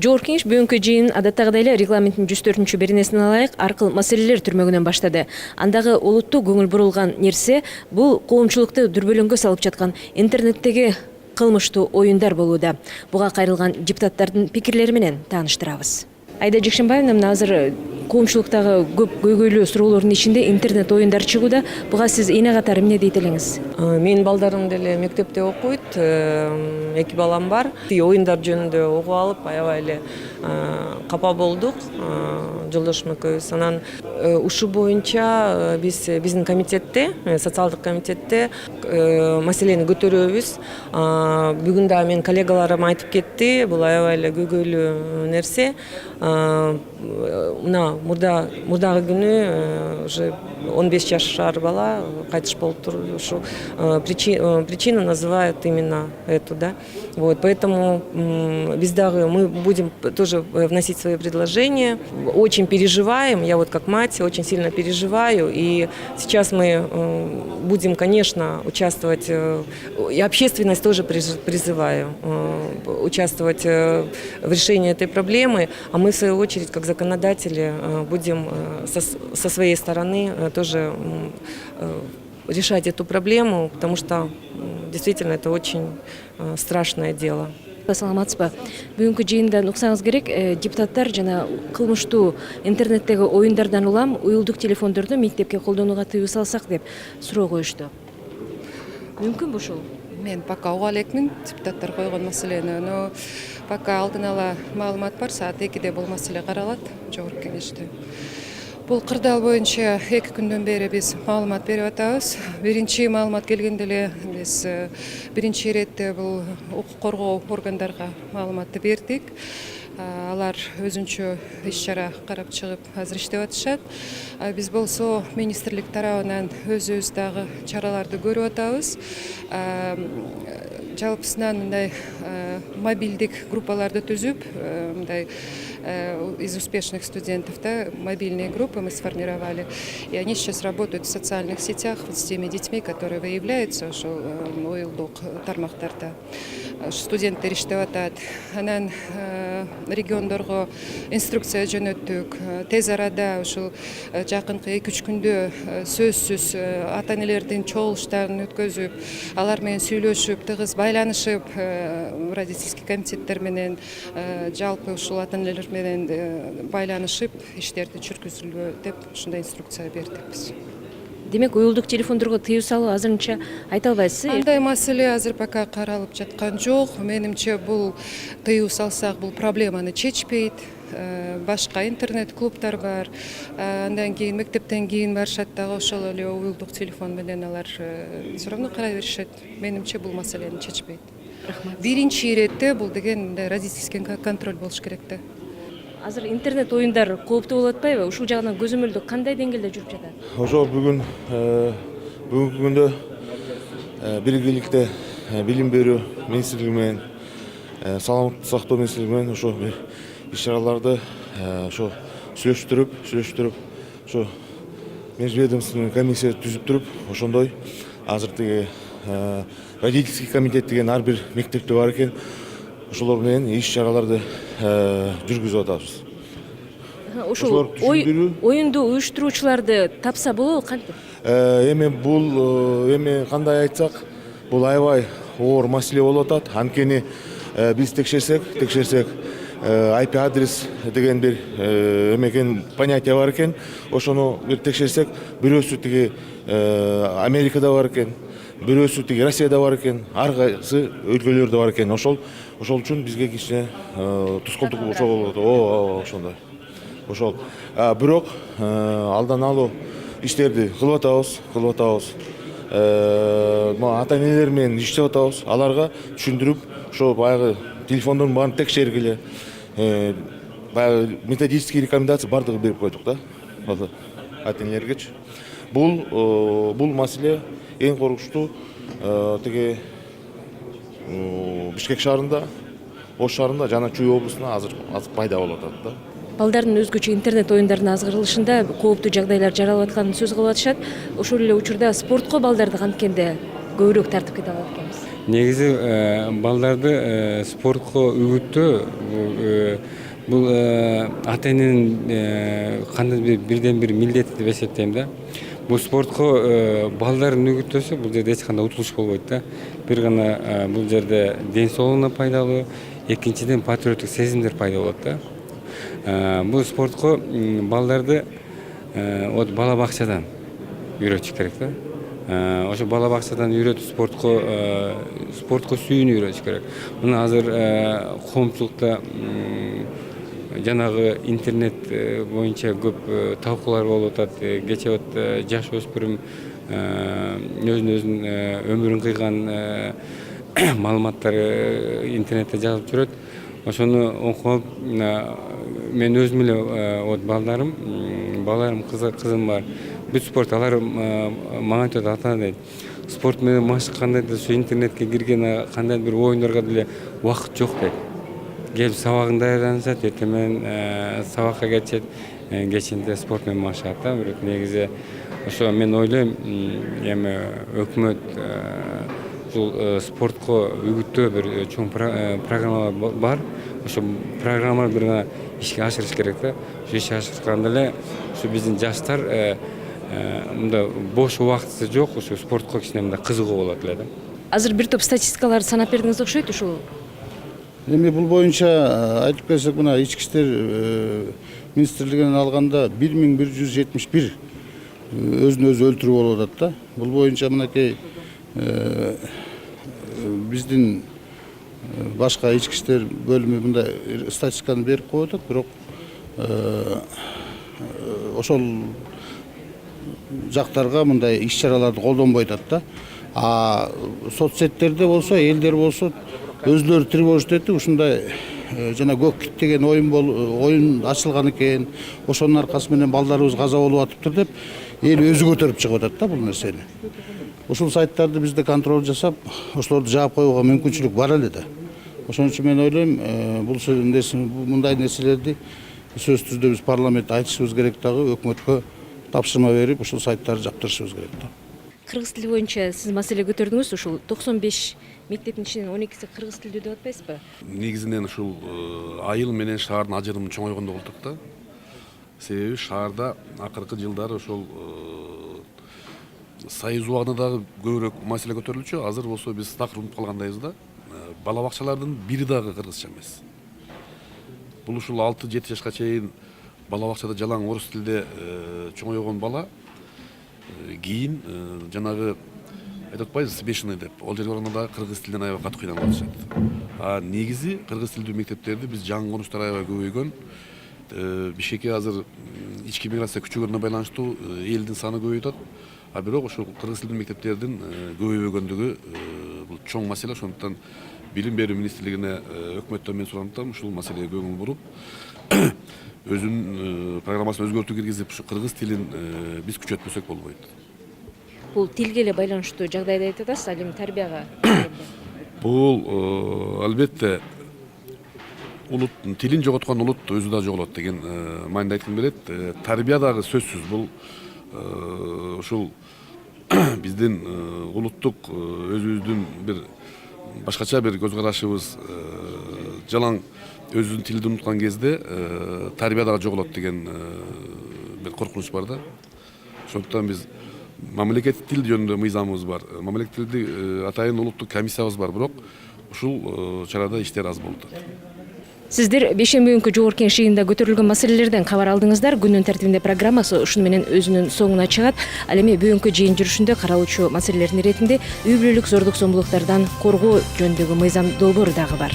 Жогорку Кеңеш бүгүнкү жыйын адаттагыдай эле регламенттин 104-беренесине ылайык аркыл маселелер түрмөгүнөн баштады. Андагы олуттуу көңүл бурулган нерсе бул коомчулукту дүрбөлөңгө салып жаткан интернеттеги кылмыштуу оюндар болууда. Буга кайрылган депутаттардын пикирлери менен тааныштырабыз. Айда Жекшенбаевна, мына азыр коомчулуктагы көп көйгөйлүү суроолордун ичинде интернет оюндар чыгууда. Буга сиз эне катары эмне дейт элеңиз? Менин балдарым деле мектепте окуйт, 2 балам бар. Оюндар жөнүндө угуп алып, аябай эле капа болдук жолдошум экөөбүз. Анан ушу боюнча биздин комитетте, социалдык комитетте маселени көтөрөбүз. Бүгүн да менин коллегаларым айтып кетти, бул аябай эле көйгөйлүү нерсе. Мына мурдагы күнү уже 15 жашар бала кайтыш болуптур. Ушу причину называют именно эту, да. Вот, поэтому мы будем тоже вносить свои предложения. Очень переживаем, я вот как мать очень сильно переживаю, и сейчас мы будем, конечно, участвовать, и общественность тоже призываю участвовать в решении этой проблемы, а мы в свою очередь как законодатели будем со своей стороны тоже решать эту проблему, потому что действительно это очень страшное дело. Саламатсызбы. Бүгүнкү жыйында уксаңыз керек, депутаттар жана кылмыштуу интернеттеги оюндардан улам уюлдук телефондорду мектепке колдонууга тыюу салсак деп суроо коюшту. Мүмкүнбү ушул? Мен пока уга элекмин депутаттар койгон маселени, но пока алдын ала маалымат бар, саат 2-де бул маселе каралат Жогорку Кеңеште. Бул кырдаал боюнча 2 күндөн бери биз маалымат берип атабыз. Биринчи маалымат келгенде эле биз биринчи иретте бул укук коргоо органдарга маалыматты бердик. Алар өзүнчө иш-чара карап чыгып азыр иштеп атышат. Биз болсо министрлик тарабынан өзүбүз дагы чараларды көрүп атабыз. Жалпысынан мындай мобилдик группаларды түзүп, мындай из успешных студентов, да, мобильные группы мы сформировали, и они сейчас работают в социальных сетях с теми детьми, которые выявляются ошол уюлдук тармактарда. Студенттер иштеп атат. Анан региондорго инструкция жөнөттүк. Тез арада ушул жакынкы 2-3 күндө сөзсүз ата-энелердин чогулуштарын өткөзүп, алар менен сүйлөшүп, тыгыз байланышып, родительский комитеттер менен жалпы ушул ата-энелер менен байланышып иштерди жүргүзүлбө деп ушундай инструкция бердик биз. Демек, уюлдук телефондорго тыюу салуу азырынча айта албайсыз? Андай маселе азыр пока каралып жаткан жок. Менимче бул тыюу салсак бул проблеманы чечпейт. Башка интернет-клубтар бар. Андан кийин мектептен кийин барышат дагы ошол эле уюлдук телефон менен алар все равно карай беришет. Менимче бул маселени чечпейт. Рахмат. Биринчи иретте бул деген родительский контроль болуш керек да. Азыр интернет оюндар кооптуу болуп атпайбы? Ушул жагынан көзөмөлдөө кандай деңгээлде жүрүп жатат? Ошо бүгүнкү күндө биргеликте билим берүү министрлиги менен саламаттык сактоо министрлиги менен ошо иш-чараларды ошо сүйлөштүрүп ошо межведомственный комиссия түзүп туруп, ошондой азыр тиги родительский комитет деген ар бир мектепте бар экен. Ошолор менен иш-чараларды жүргүзүп атабыз. Ошол оюнду уюштуруучуларды тапса болобу кантип? Эми бул кандай айтсак, бул аябай оор маселе болуп атат. Анткени биз текшерсек, IP адрес деген бир эмекен понятие бар экен. Ошону бир текшерсек, бирөөсү тиги Америкада бар экен, бирөөсү тиги Россияда бар экен, ар кайсы өлкөлөрдө бар экен. Ошол үчүн бизге кичине тускулдук болот. Ошондой. Ошол. Бирок алдан алуу иштерди кылып атабыз. Ата-энелер менен иштеп атабыз. Аларга түшүндүрүп, ошо баягы телефондордун баарын текшергиле. Баягы методический рекомендация бардыгы берип койдук да. Ата-энелергечи. Бул маселе эң коркунучтуу тиги Бишкек шаарында, Ош шаарында жана Чүй облусунда азыр пайда болуп атат да. Балдардын өзгөчө интернет оюндарына азгырылышында кооптуу жагдайлар жаралып атканын сөз кылып атышат. Ошол эле учурда спортко балдарды канткенде көбүрөөк тартып кете алат экенбиз. негизи балдарды спортко үгүттөө бул ата эненин кандайдыр бирден бир милдети деп эсептейм да. Бул спортко балдарын үгүттөсө бул жерде эч кандай утулуш болбойт да. Бир гана бул жерде ден соолугуна пайдалуу, экинчиден патриоттук сезимдер пайда болот да. Бул спортко балдарды бала бакчадан үйрөтүш керек да. Ошо бала бакчадан үйрөтүп спортко сүйүүнү үйрөтүш керек. Мына азыр коомчулукта жанагы интернет боюнча көп талкуулар болуп атат. Кечээ жаш өспүрүм өзүнүн өмүрүн кыйган маалыматтар интернетте жазып жүрөт. Ошону окуп мен өзүм эле балдарым кызым бар. Бүт спорт алар мага айтат, ата дейт. Спорт менен машыкканда ошо интернетке кирген кандайдыр бир оюндарга деле убакыт жок дейт. Келип сабагын даярданышат, эртең менен сабакка кетишет, кечинде спорт менен машыгат да. Бирок негизи ошо мен ойлойм, эми өкмөт ушул спортко үгүттөө бир чоң программа бар. Ошо программаны бир гана ишке ашырыш керек да. Ошо ишке ашырганда эле ушу биздин жаштар мында бош убакыты жок, ушу спортко кичине мындай кызыгуу болот эле да. Азыр бир топ статистикаларды санап бердиңиз окшойт ушул. Эми бул боюнча айтып берсек, мына ички иштер министрлигинен алганда 1171 өзүн өзү өлтүрүү болуп атат да. Бул боюнча мынакей биздин башка ички иштер бөлүмү мындай статистиканы берип коюп атат, бирок ошол жактарга мындай иш-чараларды колдонбой атат да. А соцсеттерде болсо, элдер болсо өзлөрү тревожить этип ушундай жана көк кит деген оюн ачылган экен, ошонун аркасы менен балдарыбыз каза болуп атыптыр деп эл өзү көтөрүп чыгып атат да бул нерсени. Ушул сайттарды бизде контроль жасап, ошолорду жаап коюуга мүмкүнчүлүк бар эле да. Ошон үчүн мен ойлойм, мындай нерселерди сөзсүз түрдө биз парламентте айтышыбыз керек дагы, өкмөткө тапшырма берип, ушул сайттарды жаптырышыбыз керек да. Кыргыз тили боюнча сиз маселе көтөрдүңүз, ушул 95 мектептин ичинен 12си кыргыз тилдүү деп атпайсызбы? Негизинен ушул айыл менен шаардын ажырымы чоңойгондо болдук да. Себеби шаарда акыркы жылдары ошол союз убагында дагы көбүрөөк маселе көтөрүлчү. Азыр болсо биз такыр унутуп калгандайбыз да. Бала бакчалардын бири дагы кыргызча эмес. Бул ушул 6-7 жашка чейин бала бакчада жалаң орус тилде чоңойгон бала кийин жанагы айтып атпайбыз смешанный деп, ол жерге барганда дагы кыргыз тилинен аябай катуу кыйналып атышат. Негизи кыргыз тилдүү мектептерди биз жаңы конуштар аябай көбөйгөн. Бишкекке азыр ички миграция күчөгөнүнө байланыштуу элдин саны көбөйүп атат. Бирок ошол кыргыз тилдүү мектептердин көбөйбөгөндүгү бул чоң маселе. Ошондуктан билим берүү министрлигине өкмөттөн мен сурагандыктан ушул маселеге көңүл буруп, өзүнүн программасына өзгөртүү киргизип, ушу кыргыз тилин биз күчөтпөсөк болбойт. Бул тилге эле байланыштуу жагдайды айтып атасыз, ал эми тарбияга? Бул албетте улут тилин жоготкон улут өзү да жоголот деген мааниде айткым келет. Тарбия дагы сөзсүз бул ушул биздин улуттук өзүбүздүн бир башкача бир көз карашыбыз жалаң өзүнүн тилди унуткан кезде тарбия дагы жоголот деген бир коркунуч бар да. Ошондуктан биз мамлекеттик тил жөнүндө мыйзамыбыз бар. Мамлекеттик тилди атайын улуттук комиссиябыз бар, бирок ушул чарада иштер аз болуп атат. Сиздер бейшемби күнкү жогорку кеңеш жыйынында көтөрүлгөн маселелерден кабар алдыңыздар. Күндүн тартибинде программасы ушуну менен өзүнүн соңуна чыгат. Ал эми бүгүнкү жыйын жүрүшүндө каралуучу маселелердин иретинде үй бүлөлүк зордук зомбулуктардан коргоо жөнүндөгү мыйзам долбоору дагы бар.